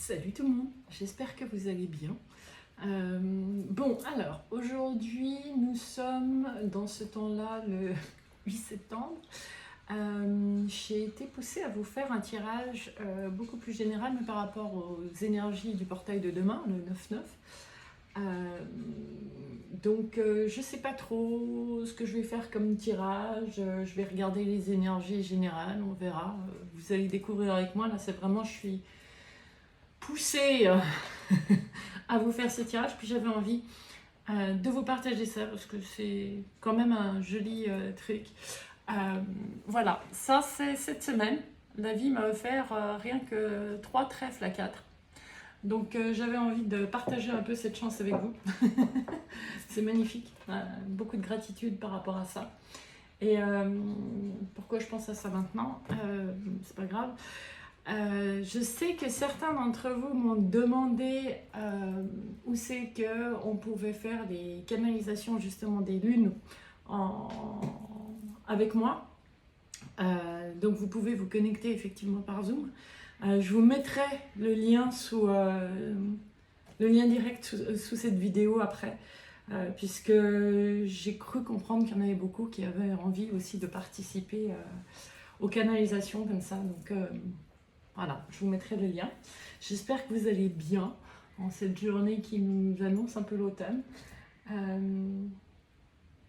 Salut tout le monde, j'espère que vous allez bien. Bon, alors, aujourd'hui, nous sommes dans ce temps-là, le 8 septembre. J'ai été poussée à vous faire un tirage beaucoup plus général, mais par rapport aux énergies du portail de demain, le 9-9. Je ne sais pas trop ce que je vais faire comme tirage. Je vais regarder les énergies générales, on verra. Vous allez découvrir avec moi. Là, c'est vraiment, je suis poussée à vous faire ce tirage. Puis j'avais envie de vous partager ça parce que c'est quand même un joli truc. Voilà, ça c'est cette semaine. La vie m'a offert rien que 3 trèfles à 4. Donc j'avais envie de partager un peu cette chance avec vous. C'est magnifique, beaucoup de gratitude par rapport à ça. Et pourquoi je pense à ça maintenant, c'est pas grave. Je sais que certains d'entre vous m'ont demandé où c'est qu'on pouvait faire des canalisations justement des lunes avec moi. Donc vous pouvez vous connecter effectivement par Zoom. Je vous mettrai le lien le lien direct sous cette vidéo après, puisque j'ai cru comprendre qu'il y en avait beaucoup qui avaient envie aussi de participer aux canalisations comme ça. Donc voilà, je vous mettrai le lien. J'espère que vous allez bien en cette journée qui nous annonce un peu l'automne.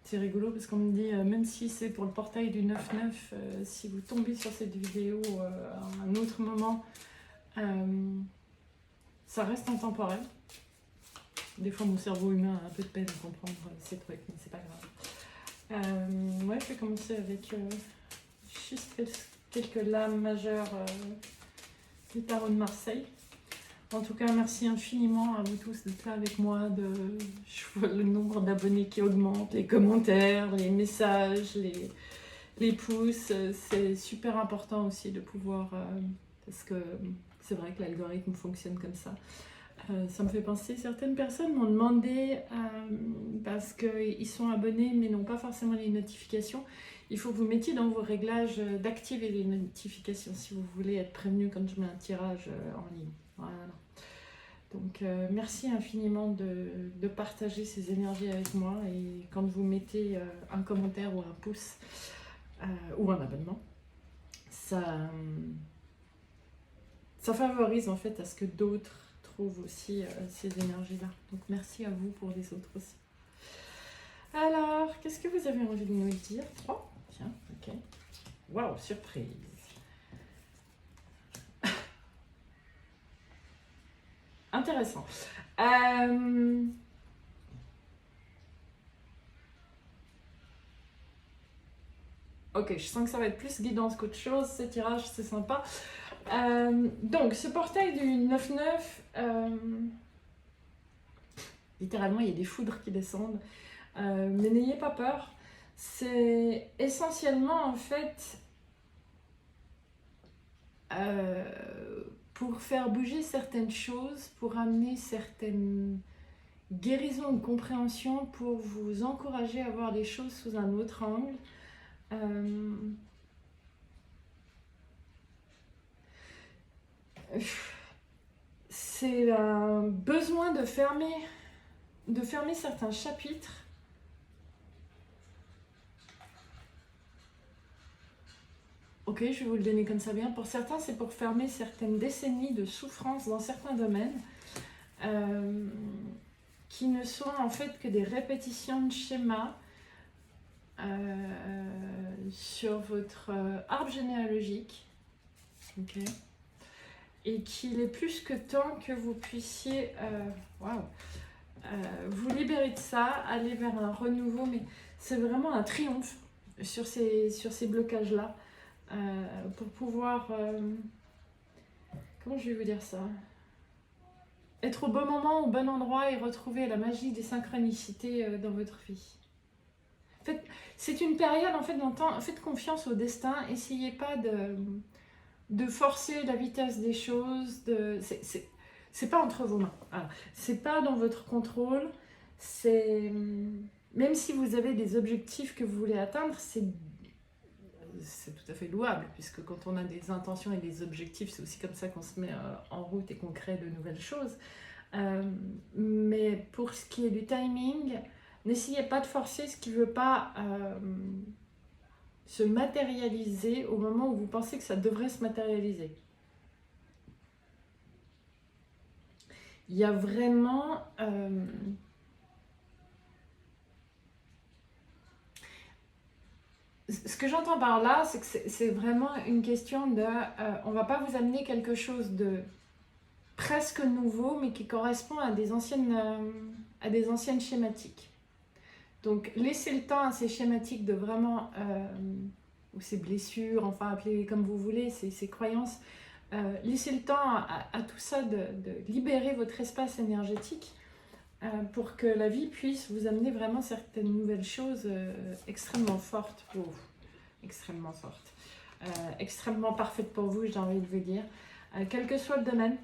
C'est rigolo parce qu'on me dit, même si c'est pour le portail du 9-9, si vous tombez sur cette vidéo à un autre moment, ça reste intemporel. Des fois, mon cerveau humain a un peu de peine à comprendre ces trucs, mais c'est pas grave. Ouais, je vais commencer avec juste quelques lames majeures du tarot de Marseille. En tout cas, merci infiniment à vous tous d'être là avec moi. Je vois le nombre d'abonnés qui augmente, les commentaires, les messages, les pouces. C'est super important aussi de pouvoir... parce que c'est vrai que l'algorithme fonctionne comme ça. Ça me fait penser, certaines personnes m'ont demandé, parce qu'ils sont abonnés mais n'ont pas forcément les notifications, il faut que vous mettiez dans vos réglages d'activer les notifications si vous voulez être prévenu quand je mets un tirage en ligne. Voilà. Donc merci infiniment de partager ces énergies avec moi, et quand vous mettez un commentaire ou un pouce ou un abonnement, ça favorise en fait à ce que d'autres trouvent aussi ces énergies-là. Donc merci à vous pour les autres aussi. Alors, qu'est-ce que vous avez envie de nous dire? 3? Tiens, ok. Waouh, surprise. Intéressant. Ok, je sens que ça va être plus guidance qu'autre chose. Ces tirages, c'est sympa. Donc, ce portail du 9-9, littéralement, il y a des foudres qui descendent. Mais n'ayez pas peur. C'est essentiellement, en fait, pour faire bouger certaines choses, pour amener certaines guérisons ou compréhensions, pour vous encourager à voir les choses sous un autre angle. C'est un besoin de fermer certains chapitres. Ok, je vais vous le donner comme ça bien. Pour certains, c'est pour fermer certaines décennies de souffrance dans certains domaines, qui ne sont en fait que des répétitions de schémas sur votre arbre généalogique. Ok. Et qu'il est plus que temps que vous puissiez vous libérer de ça, aller vers un renouveau, mais c'est vraiment un triomphe sur ces blocages-là, pour pouvoir, comment je vais vous dire ça, être au bon moment, au bon endroit et retrouver la magie des synchronicités dans votre vie. En fait, c'est une période, en fait, d'un temps, faites confiance au destin, essayez pas de forcer la vitesse des choses, c'est pas entre vos mains, voilà. C'est pas dans votre contrôle, même si vous avez des objectifs que vous voulez atteindre, c'est tout à fait louable, puisque quand on a des intentions et des objectifs, c'est aussi comme ça qu'on se met en route et qu'on crée de nouvelles choses. Mais pour ce qui est du timing, n'essayez pas de forcer ce qui ne veut pas se matérialiser au moment où vous pensez que ça devrait se matérialiser. Il y a vraiment... ce que j'entends par là, c'est que c'est vraiment une question de... on ne va pas vous amener quelque chose de presque nouveau, mais qui correspond à des anciennes schématiques. Donc, laissez le temps à ces schématiques de vraiment... ou ces blessures, enfin, appelez-les comme vous voulez, ces croyances. Laissez le temps à tout ça de libérer votre espace énergétique pour que la vie puisse vous amener vraiment certaines nouvelles choses extrêmement fortes pour vous. Extrêmement fortes. Extrêmement parfaites pour vous, j'ai envie de vous dire. Quel que soit le domaine,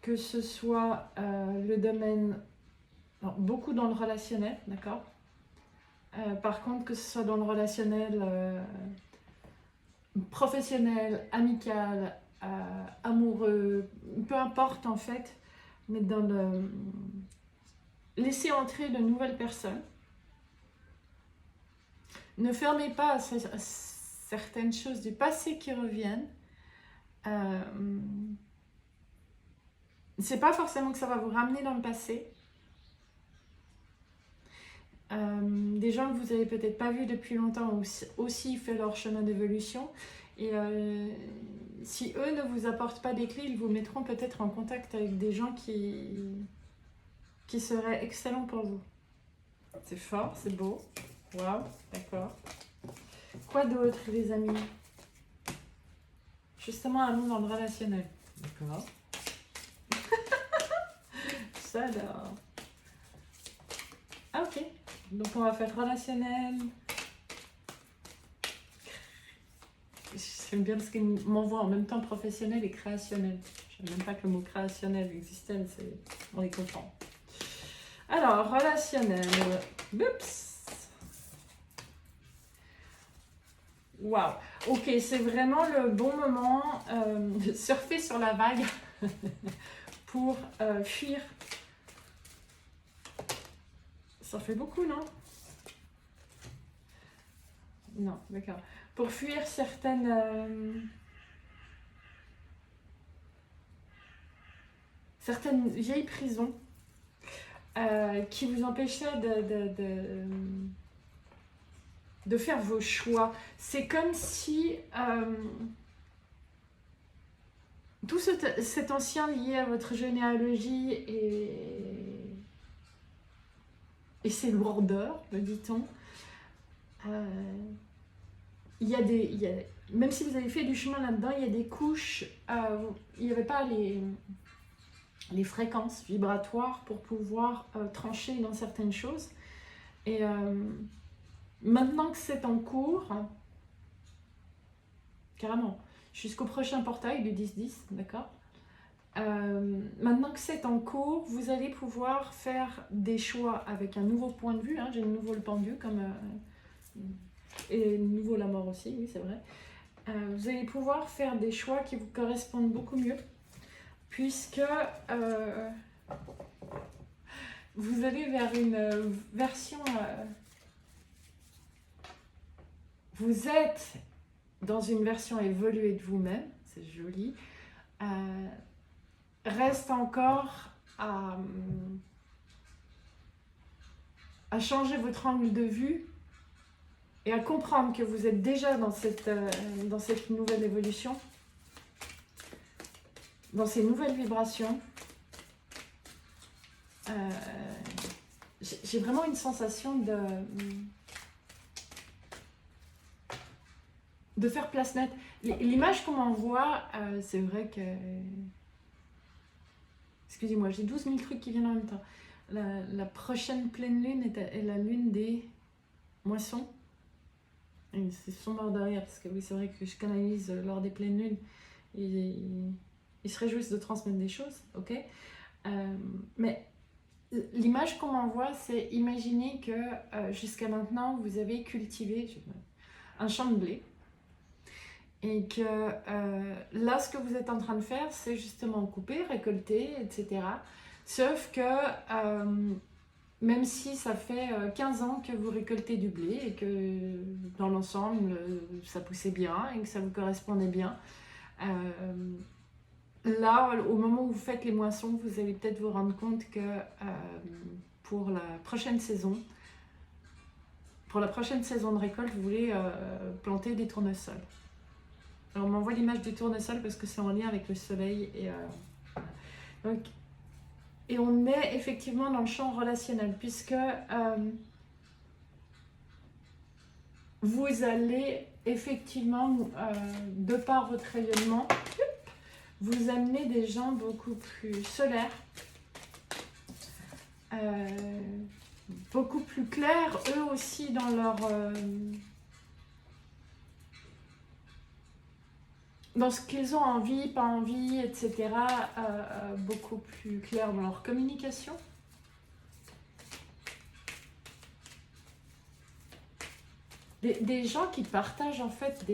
que ce soit le domaine, alors, beaucoup dans le relationnel, d'accord. Par contre, que ce soit dans le relationnel professionnel, amical, amoureux, peu importe en fait, mais dans le... Laissez entrer de nouvelles personnes. Ne fermez pas à certaines choses du passé qui reviennent. C'est pas forcément que ça va vous ramener dans le passé. Des gens que vous avez peut-être pas vus depuis longtemps ont aussi fait leur chemin d'évolution. Et si eux ne vous apportent pas des clés, ils vous mettront peut-être en contact avec des gens qui seraient excellents pour vous. C'est fort, c'est beau. Waouh, d'accord. Quoi d'autre, les amis? Justement, un mot dans le relationnel. D'accord. Ça alors. Ah ok. Donc on va faire relationnel. J'aime bien parce qu'il m'envoie en même temps professionnel et créationnel. Je ne sais même pas que le mot créationnel existait, mais on les comprend. Alors, relationnel. Oups. Waouh. Ok, c'est vraiment le bon moment de surfer sur la vague pour fuir. Ça fait beaucoup, non? Non, d'accord. Pour fuir certaines vieilles prisons qui vous empêchaient de faire vos choix. C'est comme si tout cet ancien lié à votre généalogie et ses lourdeurs, me dit-on, même si vous avez fait du chemin là-dedans, il y a des couches, il n'y avait pas les fréquences vibratoires pour pouvoir trancher dans certaines choses. Et maintenant que c'est en cours, carrément, jusqu'au prochain portail du 10-10, d'accord. Maintenant que c'est en cours, vous allez pouvoir faire des choix avec un nouveau point de vue. Hein, j'ai de nouveau le pendu, et de nouveau la mort aussi, oui c'est vrai. Vous allez pouvoir faire des choix qui vous correspondent beaucoup mieux, puisque vous allez vers une version... vous êtes dans une version évoluée de vous-même, c'est joli. Reste encore à changer votre angle de vue et à comprendre que vous êtes déjà dans cette nouvelle évolution, dans ces nouvelles vibrations. J'ai vraiment une sensation de faire place nette. L'image qu'on m'envoie, c'est vrai que... Excusez-moi, j'ai 12 000 trucs qui viennent en même temps. La prochaine pleine lune est la lune des moissons. C'est sombre derrière, parce que oui, c'est vrai que je canalise lors des pleines lunes. Ils se réjouissent de transmettre des choses, ok. Mais l'image qu'on m'envoie, c'est imaginer que jusqu'à maintenant, vous avez cultivé un champ de blé. Et que là, ce que vous êtes en train de faire, c'est justement couper, récolter, etc. Sauf que même si ça fait 15 ans que vous récoltez du blé et que dans l'ensemble, ça poussait bien et que ça vous correspondait bien, là, au moment où vous faites les moissons, vous allez peut-être vous rendre compte que pour la prochaine saison de récolte, vous voulez planter des tournesols. Alors, on m'envoie l'image du tournesol parce que c'est en lien avec le soleil. Donc, et on est effectivement dans le champ relationnel, puisque vous allez effectivement, de par votre rayonnement, vous amener des gens beaucoup plus solaires, beaucoup plus clairs, eux aussi dans leur... dans ce qu'ils ont envie, pas envie, etc. Beaucoup plus clair dans leur communication. Des gens qui partagent en fait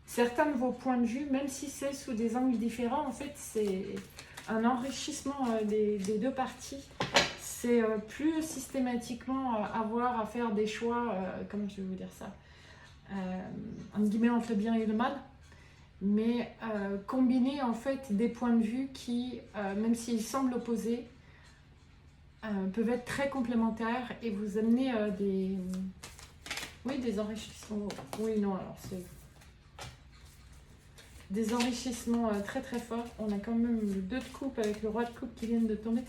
certains de vos points de vue, même si c'est sous des angles différents, en fait c'est un enrichissement des deux parties. C'est plus systématiquement avoir à faire des choix, comment je vais vous dire ça, entre guillemets entre le bien et le mal, mais combiner en fait des points de vue qui, même s'ils semblent opposés, peuvent être très complémentaires et vous amener des enrichissements. Oui, non, alors c'est des enrichissements très très forts. On a quand même le 2 de coupe avec le roi de coupe qui viennent de tomber.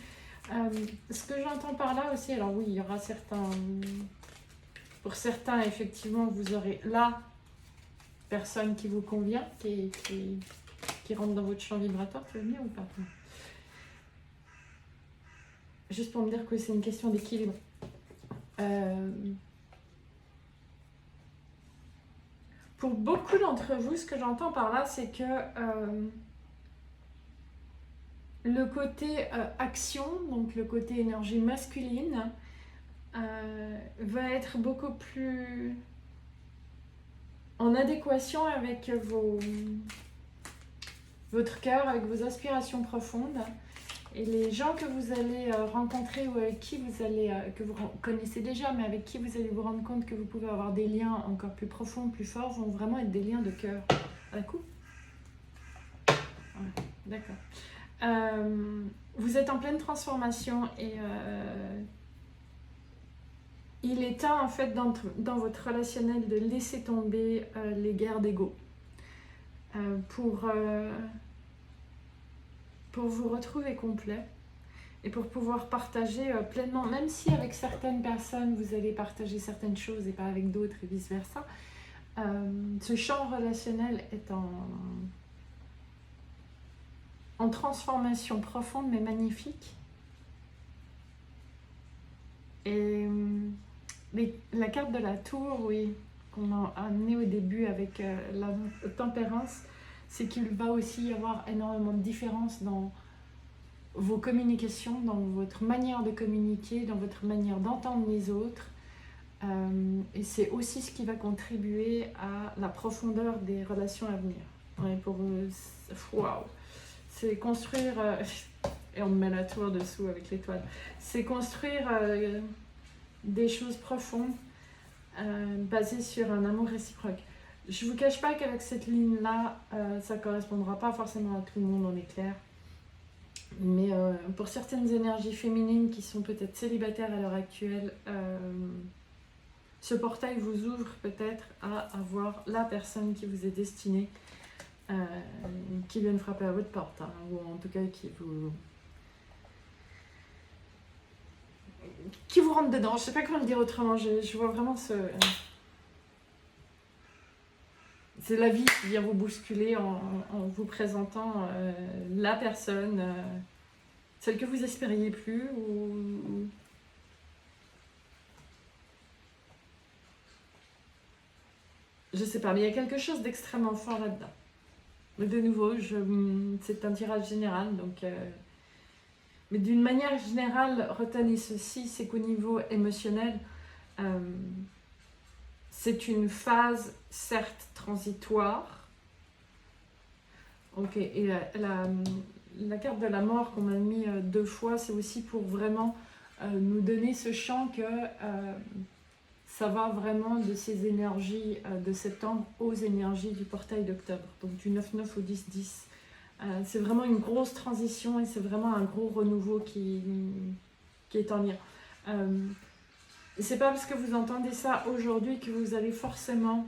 Ce que j'entends par là aussi, alors oui, il y aura certains... Pour certains, effectivement, vous aurez la personne qui vous convient, qui rentre dans votre champ vibratoire. Tu veux venir ou pas? Juste pour me dire que c'est une question d'équilibre. Pour beaucoup d'entre vous, ce que j'entends par là, c'est que le côté action, donc le côté énergie masculine, va être beaucoup plus en adéquation avec votre cœur, avec vos aspirations profondes. Et les gens que vous allez rencontrer ou avec qui vous allez, que vous connaissez déjà, mais avec qui vous allez vous rendre compte que vous pouvez avoir des liens encore plus profonds, plus forts, vont vraiment être des liens de cœur. Un coup ? Ouais, d'accord. Vous êtes en pleine transformation et il est temps en fait dans votre relationnel de laisser tomber les guerres d'ego pour vous retrouver complet et pour pouvoir partager pleinement, même si avec certaines personnes vous allez partager certaines choses et pas avec d'autres et vice versa. Ce champ relationnel est en transformation profonde mais magnifique. Et la carte de la tour, oui, qu'on a amenée au début avec la tempérance, c'est qu'il va aussi y avoir énormément de différences dans vos communications, dans votre manière de communiquer, dans votre manière d'entendre les autres. Et c'est aussi ce qui va contribuer à la profondeur des relations à venir. Ouais, waouh, c'est construire, et on met la tour dessous avec l'étoile, c'est construire des choses profondes basées sur un amour réciproque. Je ne vous cache pas qu'avec cette ligne-là, ça ne correspondra pas forcément à tout le monde, on est clair. Mais pour certaines énergies féminines qui sont peut-être célibataires à l'heure actuelle, ce portail vous ouvre peut-être à avoir la personne qui vous est destinée, qui vient de frapper à votre porte, hein, ou en tout cas qui vous rentre dedans. Je ne sais pas comment le dire autrement, je vois vraiment c'est la vie qui vient vous bousculer en vous présentant la personne, celle que vous espériez plus ou... Je sais pas, mais il y a quelque chose d'extrêmement fort là-dedans. Mais de nouveau, c'est un tirage général, donc... Mais d'une manière générale, retenez ceci, c'est qu'au niveau émotionnel, c'est une phase certes transitoire. Ok, et la carte de la mort qu'on m'a mis 2 fois, c'est aussi pour vraiment nous donner ce champ que ça va vraiment de ces énergies de septembre aux énergies du portail d'octobre, donc du 9-9 au 10-10. C'est vraiment une grosse transition et c'est vraiment un gros renouveau qui est en lien. C'est pas parce que vous entendez ça aujourd'hui que vous allez forcément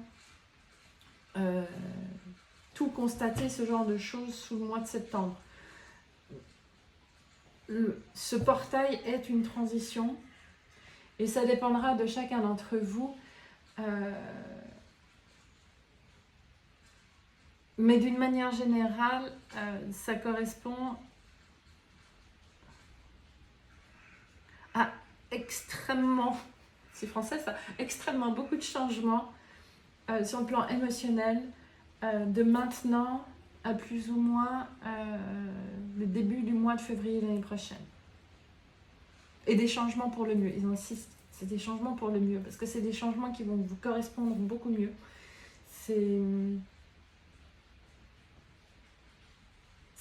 tout constater ce genre de choses sous le mois de septembre. Ce portail est une transition et ça dépendra de chacun d'entre vous. Mais d'une manière générale, ça correspond à extrêmement, c'est français ça, extrêmement beaucoup de changements sur le plan émotionnel de maintenant à plus ou moins le début du mois de février l'année prochaine. Et des changements pour le mieux, ils insistent, c'est des changements pour le mieux, parce que c'est des changements qui vont vous correspondre beaucoup mieux. C'est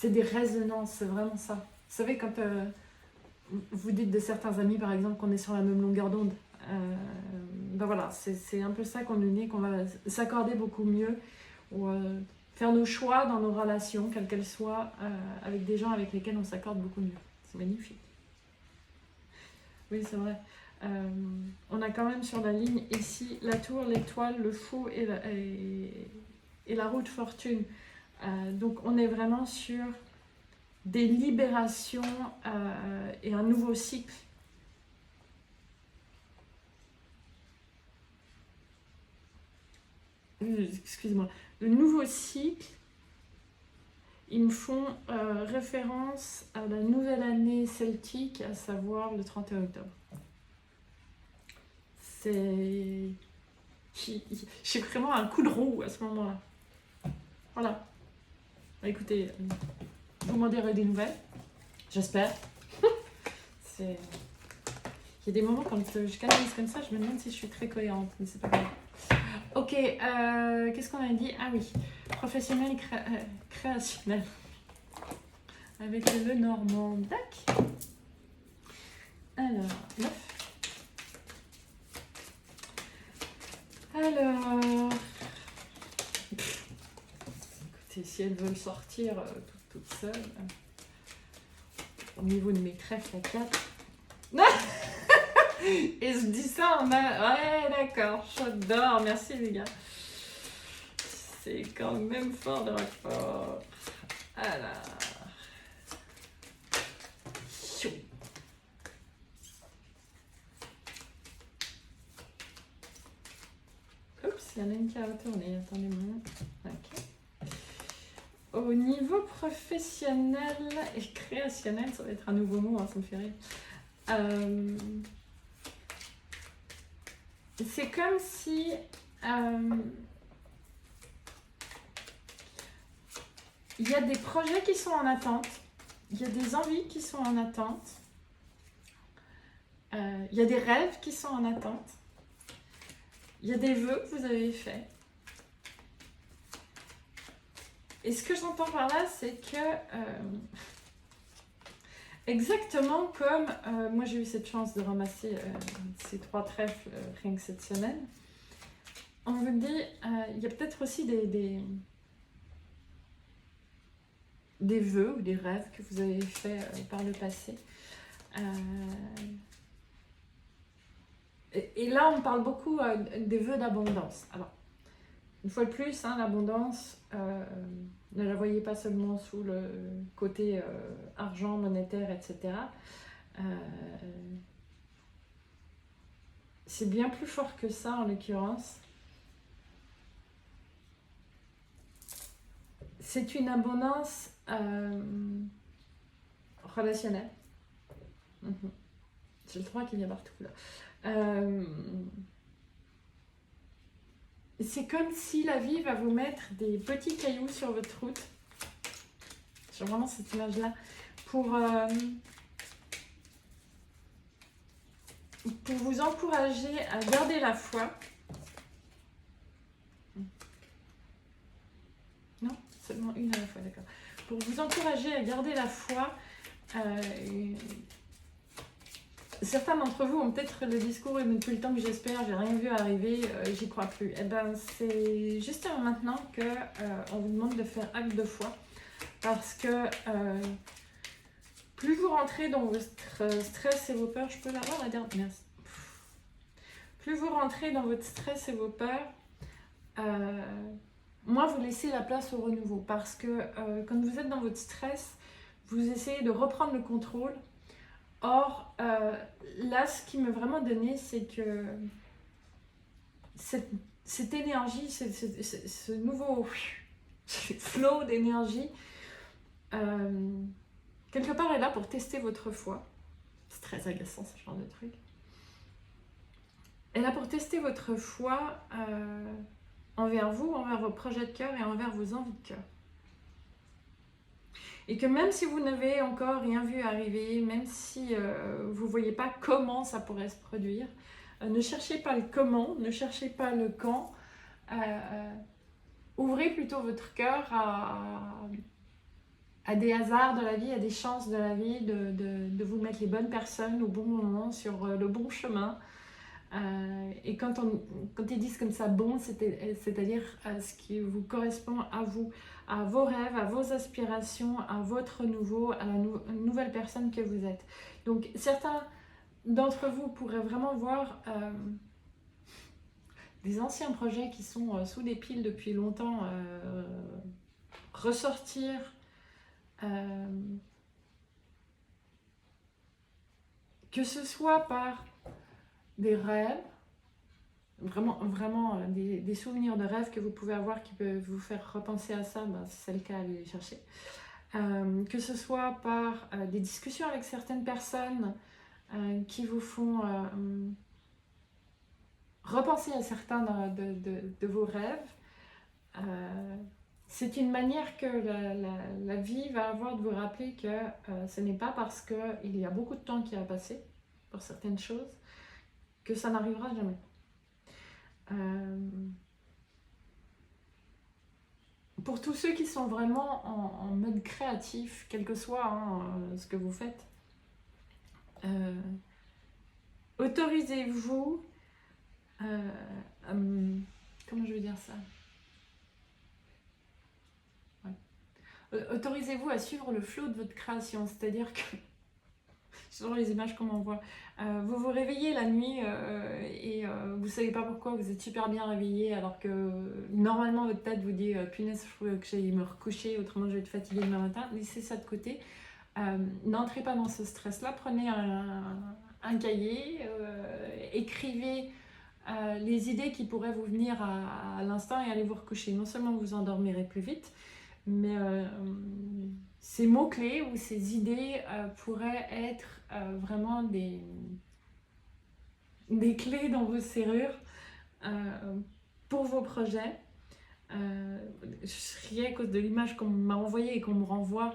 des résonances, c'est vraiment ça. Vous savez, quand vous dites de certains amis, par exemple, qu'on est sur la même longueur d'onde, ben voilà, c'est un peu ça qu'on est, qu'on va s'accorder beaucoup mieux, ou faire nos choix dans nos relations, quelles qu'elles soient, avec des gens avec lesquels on s'accorde beaucoup mieux. C'est magnifique. Oui, c'est vrai. On a quand même sur la ligne ici la tour, l'étoile, le fou et la roue de fortune. Donc on est vraiment sur des libérations et un nouveau cycle. Excusez-moi. Le nouveau cycle, ils me font référence à la nouvelle année celtique, à savoir le 31 octobre. J'ai vraiment un coup de roue à ce moment-là. Voilà. Écoutez, vous m'en direz des nouvelles, j'espère. Il y a des moments quand je canalise comme ça, je me demande si je suis très cohérente, mais c'est pas grave. Ok, qu'est-ce qu'on a dit? Ah oui, professionnel et créationnel. Avec le Normand. Tac. Alors, 9. Alors, écoutez, si elles veulent sortir toutes seules, au niveau de mes crêpes, la 4. Et je dis ça en main. Ouais, d'accord, j'adore, merci les gars. C'est quand même fort de rapport. Alors. Oups, il y en a une qui a retourné, attendez-moi. Ok. Au niveau professionnel et créationnel, ça va être un nouveau mot, hein, ça me fait rire. C'est comme si il y a des projets qui sont en attente, il y a des envies qui sont en attente, il y a des rêves qui sont en attente, il y a des vœux que vous avez faits. Et ce que j'entends par là, c'est que exactement comme moi j'ai eu cette chance de ramasser ces 3 trèfles rien que cette semaine, on vous dit, il y a peut-être aussi des vœux ou des rêves que vous avez faits par le passé. Et là, on parle beaucoup des vœux d'abondance. Alors, une fois de plus, hein, l'abondance, ne la voyez pas seulement sous le côté argent, monétaire, etc. C'est bien plus fort que ça, en l'occurrence. C'est une abondance relationnelle. J'ai le 3 qui vient partout là. C'est comme si la vie va vous mettre des petits cailloux sur votre route. J'ai vraiment cette image-là. Pour vous encourager à garder la foi. pour vous encourager à garder la foi. Certains d'entre vous ont peut-être le discours, mais depuis le temps que j'espère, j'ai rien vu arriver, j'y crois plus. Eh ben, c'est justement maintenant que on vous demande de faire acte de foi, parce que plus vous rentrez dans votre stress et vos peurs, je peux l'avoir la dernière, merci. Plus vous rentrez dans votre stress et vos peurs, moins vous laissez la place au renouveau, parce que quand vous êtes dans votre stress, vous essayez de reprendre le contrôle. Or, là, ce qui m'a vraiment donné, c'est que cette énergie, ce nouveau flow d'énergie, quelque part est là pour tester votre foi. C'est très agaçant, ce genre de truc. Elle est là pour tester votre foi envers vous, envers vos projets de cœur et envers vos envies de cœur. Et que même si vous n'avez encore rien vu arriver, même si vous ne voyez pas comment ça pourrait se produire, ne cherchez pas le comment, ne cherchez pas le quand. Ouvrez plutôt votre cœur à des hasards de la vie, à des chances de la vie, de vous mettre les bonnes personnes au bon moment, sur le bon chemin. Et quand ils disent comme ça bon, c'est-à-dire ce qui vous correspond à vous, à vos rêves, à vos aspirations, à votre nouveau, à la nouvelle personne que vous êtes. Donc certains d'entre vous pourraient vraiment voir des anciens projets qui sont sous des piles depuis longtemps ressortir, que ce soit par des rêves, vraiment des souvenirs de rêves que vous pouvez avoir qui peuvent vous faire repenser à ça, ben, si c'est le cas, allez les chercher. Que ce soit par des discussions avec certaines personnes qui vous font repenser à certains de vos rêves. C'est une manière que la vie va avoir de vous rappeler que ce n'est pas parce qu'il y a beaucoup de temps qui a passé pour certaines choses que ça n'arrivera jamais. Pour tous ceux qui sont vraiment en mode créatif, quel que soit ce que vous faites, autorisez-vous, comment je vais dire ça? Ouais. Autorisez-vous à suivre le flot de votre création, c'est-à-dire que sur les images qu'on m'envoie. Vous vous réveillez la nuit et vous ne savez pas pourquoi, vous êtes super bien réveillé alors que normalement votre tête vous dit punaise, il faut que j'aille me recoucher, autrement je vais être fatiguée demain matin. Laissez ça de côté. N'entrez pas dans ce stress-là. Prenez un cahier, écrivez les idées qui pourraient vous venir à l'instant et allez vous recoucher. Non seulement vous endormirez plus vite, mais ces mots-clés ou ces idées pourraient être vraiment des clés dans vos serrures pour vos projets. Je riais à cause de l'image qu'on m'a envoyée et qu'on me renvoie.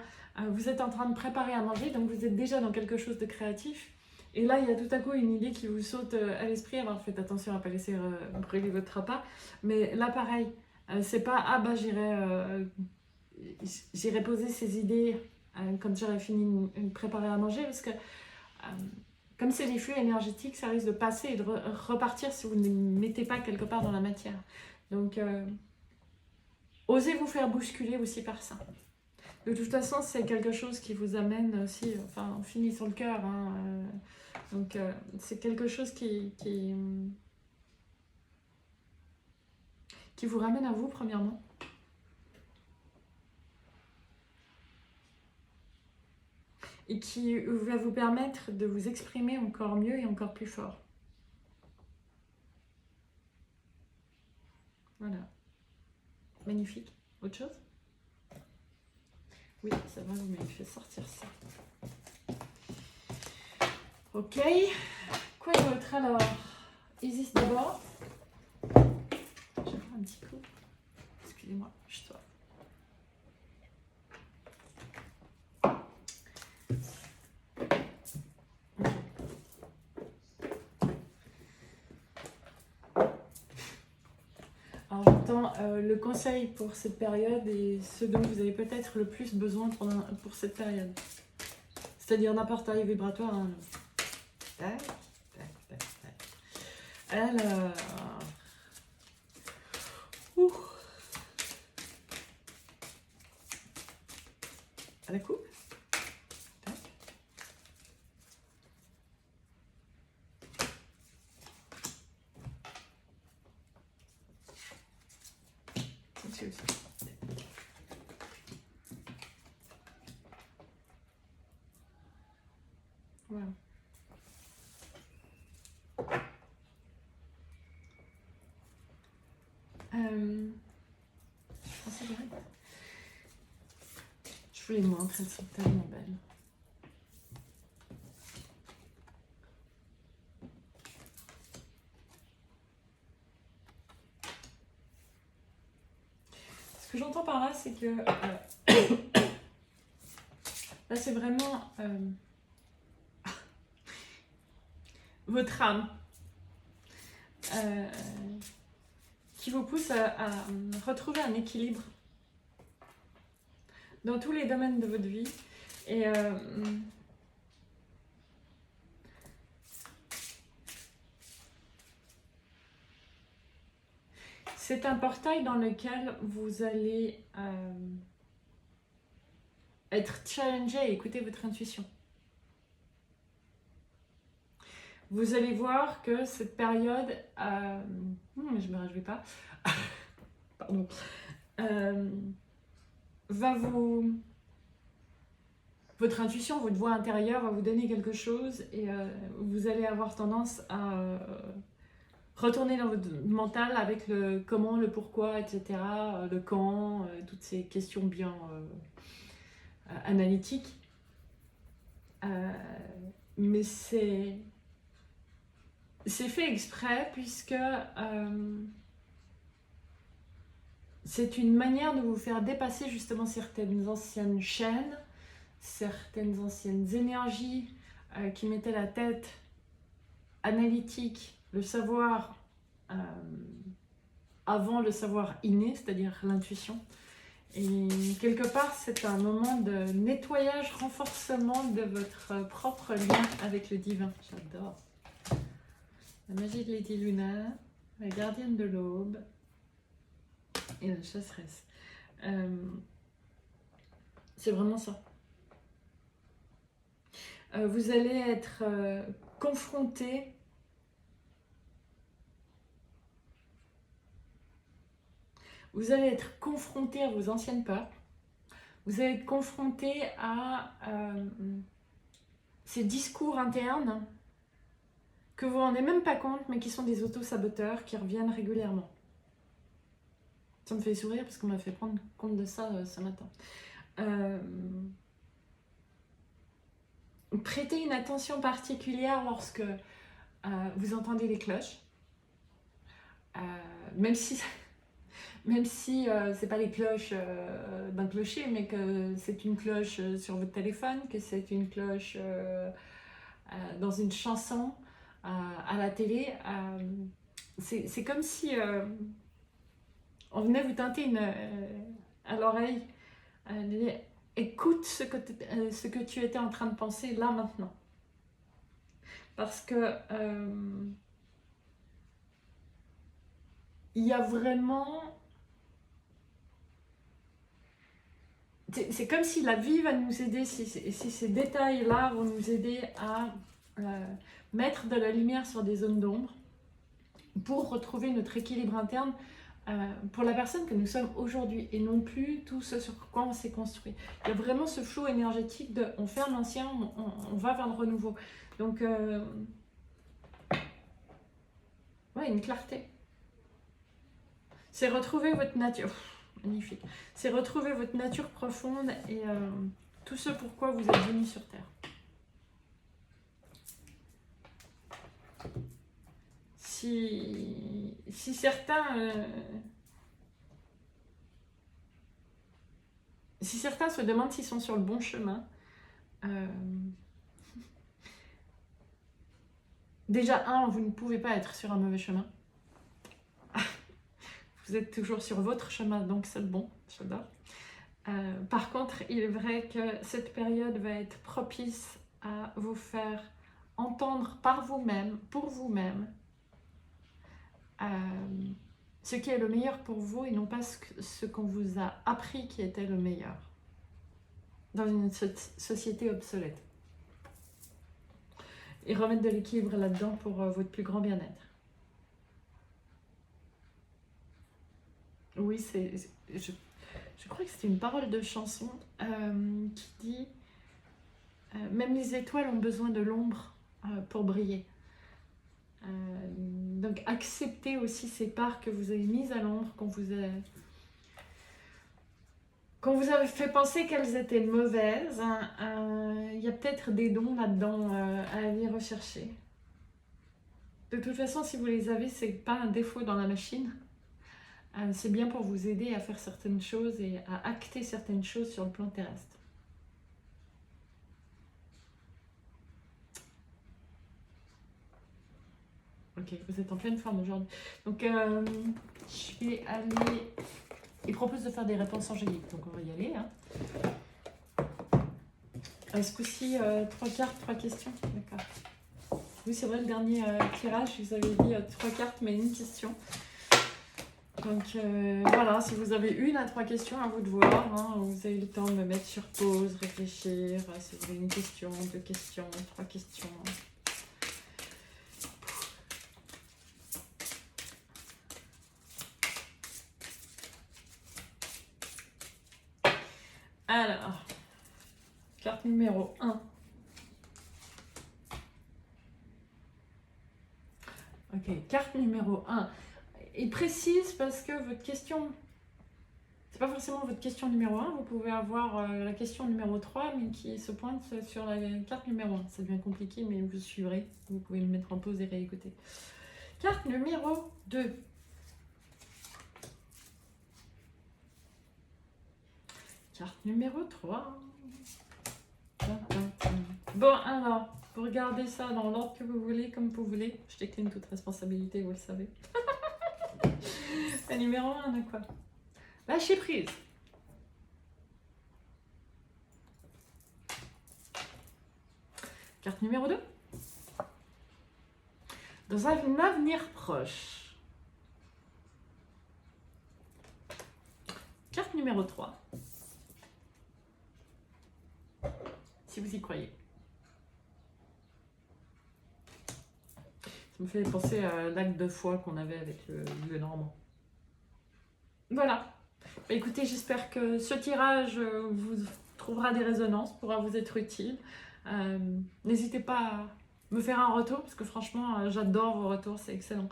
Vous êtes en train de préparer à manger, donc vous êtes déjà dans quelque chose de créatif. Et là, il y a tout à coup une idée qui vous saute à l'esprit. Alors faites attention à ne pas laisser brûler votre repas. Mais là, pareil, c'est pas « Ah bah j'irai poser ces idées quand j'aurai fini de préparer à manger » parce que comme c'est des flux énergétiques, ça risque de passer et de repartir si vous ne les mettez pas quelque part dans la matière. Donc, osez vous faire bousculer aussi par ça. De toute façon, c'est quelque chose qui vous amène aussi, enfin, on finit sur le cœur. Donc, c'est quelque chose qui vous ramène à vous, premièrement. Et qui va vous permettre de vous exprimer encore mieux et encore plus fort. Voilà. Magnifique. Autre chose? Oui, ça va, vous m'avez fait sortir ça. Ok. Quoi d'autre alors? Isis d'abord. Je vais faire un petit coup. Excusez-moi, je dois. j'entends le conseil pour cette période et ce dont vous avez peut-être le plus besoin pour cette période. C'est-à-dire n'importe quel vibratoire. Hein. Tac, tac, tac, tac. Alors... Ouh. À la coupe. Tac. Ici aussi. Voilà. Je pensais direct. Je vous les montre, elles sont tellement belles. Ce que j'entends par là, c'est que là, c'est vraiment votre âme qui vous pousse à retrouver un équilibre dans tous les domaines de votre vie. Et c'est un portail dans lequel vous allez être challengé et écouter votre intuition. Vous allez voir que cette période... je me réjouis pas. Pardon. Va vous... Votre intuition, votre voix intérieure va vous donner quelque chose et vous allez avoir tendance à retourner dans votre mental avec le comment, le pourquoi, etc., le quand, toutes ces questions bien analytiques. Mais c'est fait exprès puisque c'est une manière de vous faire dépasser justement certaines anciennes chaînes, certaines anciennes énergies qui mettaient la tête analytique, le savoir avant le savoir inné, c'est-à-dire l'intuition. Et quelque part, c'est un moment de nettoyage, renforcement de votre propre lien avec le divin. J'adore. La magie de Lady Luna, la gardienne de l'aube et la chasseresse. C'est vraiment ça. Vous allez être confronté à vos anciennes peurs. Vous allez être confronté à ces discours internes que vous ne vous rendez même pas compte, mais qui sont des auto-saboteurs qui reviennent régulièrement. Ça me fait sourire parce qu'on m'a fait prendre compte de ça ce matin. Prêtez une attention particulière lorsque vous entendez les cloches. Même si c'est pas les cloches d'un clocher, mais que c'est une cloche sur votre téléphone, que c'est une cloche dans une chanson, à la télé. C'est comme si on venait vous teinter à l'oreille. Écoute ce que tu étais en train de penser là maintenant. Parce que il y a vraiment... C'est comme si la vie va nous aider, si ces détails-là vont nous aider à mettre de la lumière sur des zones d'ombre pour retrouver notre équilibre interne pour la personne que nous sommes aujourd'hui et non plus tout ce sur quoi on s'est construit. Il y a vraiment ce flot énergétique de on ferme l'ancien, on va vers le renouveau. Donc, ouais, une clarté. C'est retrouver votre nature. Magnifique. C'est retrouver votre nature profonde et tout ce pourquoi vous êtes venu sur Terre. Si certains se demandent s'ils sont sur le bon chemin, déjà, vous ne pouvez pas être sur un mauvais chemin. vous êtes toujours sur votre chemin, donc c'est le bon, j'adore. Par contre, il est vrai que cette période va être propice à vous faire entendre par vous-même, pour vous-même, ce qui est le meilleur pour vous et non pas ce qu'on vous a appris qui était le meilleur dans une société obsolète. Et remettre de l'équilibre là-dedans pour votre plus grand bien-être. Oui, je crois que c'était une parole de chanson qui dit même les étoiles ont besoin de l'ombre pour briller. Donc acceptez aussi ces parts que vous avez mises à l'ombre, qu'on vous a fait penser qu'elles étaient mauvaises. Il y a peut-être des dons là-dedans à aller rechercher. De toute façon, si vous les avez, c'est pas un défaut dans la machine. C'est bien pour vous aider à faire certaines choses et à acter certaines choses sur le plan terrestre. Ok, vous êtes en pleine forme aujourd'hui. Donc, je vais aller... Il propose de faire des réponses angéliques, donc on va y aller. Ce coup-ci, 3 cartes, 3 questions. D'accord. Oui, c'est vrai, le dernier tirage, je vous avais dit 3 cartes, mais une question. Donc voilà, si vous avez 1 à 3 questions, à vous de voir. Vous avez le temps de me mettre sur pause, réfléchir. Si vous avez une question, 2 questions, 3 questions. Alors, carte numéro 1. Ok, carte numéro 1. Il précise parce que votre question, c'est pas forcément votre question numéro 1, vous pouvez avoir la question numéro 3, mais qui se pointe sur la carte numéro 1. Ça devient compliqué, mais vous suivrez. Vous pouvez le mettre en pause et réécouter. Carte numéro 2. Carte numéro 3. Bon, alors, vous regardez ça dans l'ordre que vous voulez, comme vous voulez. Je décline toute responsabilité, vous le savez. La numéro 1, quoi? Lâcher prise. Carte numéro 2. Dans un avenir proche. Carte numéro 3. Si vous y croyez. Ça me fait penser à l'acte de foi qu'on avait avec le Normand. Voilà. Bah, écoutez, j'espère que ce tirage vous trouvera des résonances, pourra vous être utile. N'hésitez pas à me faire un retour, parce que franchement, j'adore vos retours, c'est excellent.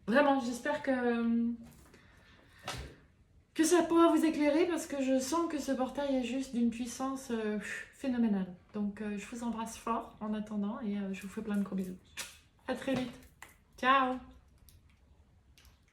Vraiment, j'espère que ça pourra vous éclairer, parce que je sens que ce portail est juste d'une puissance phénoménale. Donc, je vous embrasse fort en attendant, et je vous fais plein de gros bisous. À très vite. Ciao!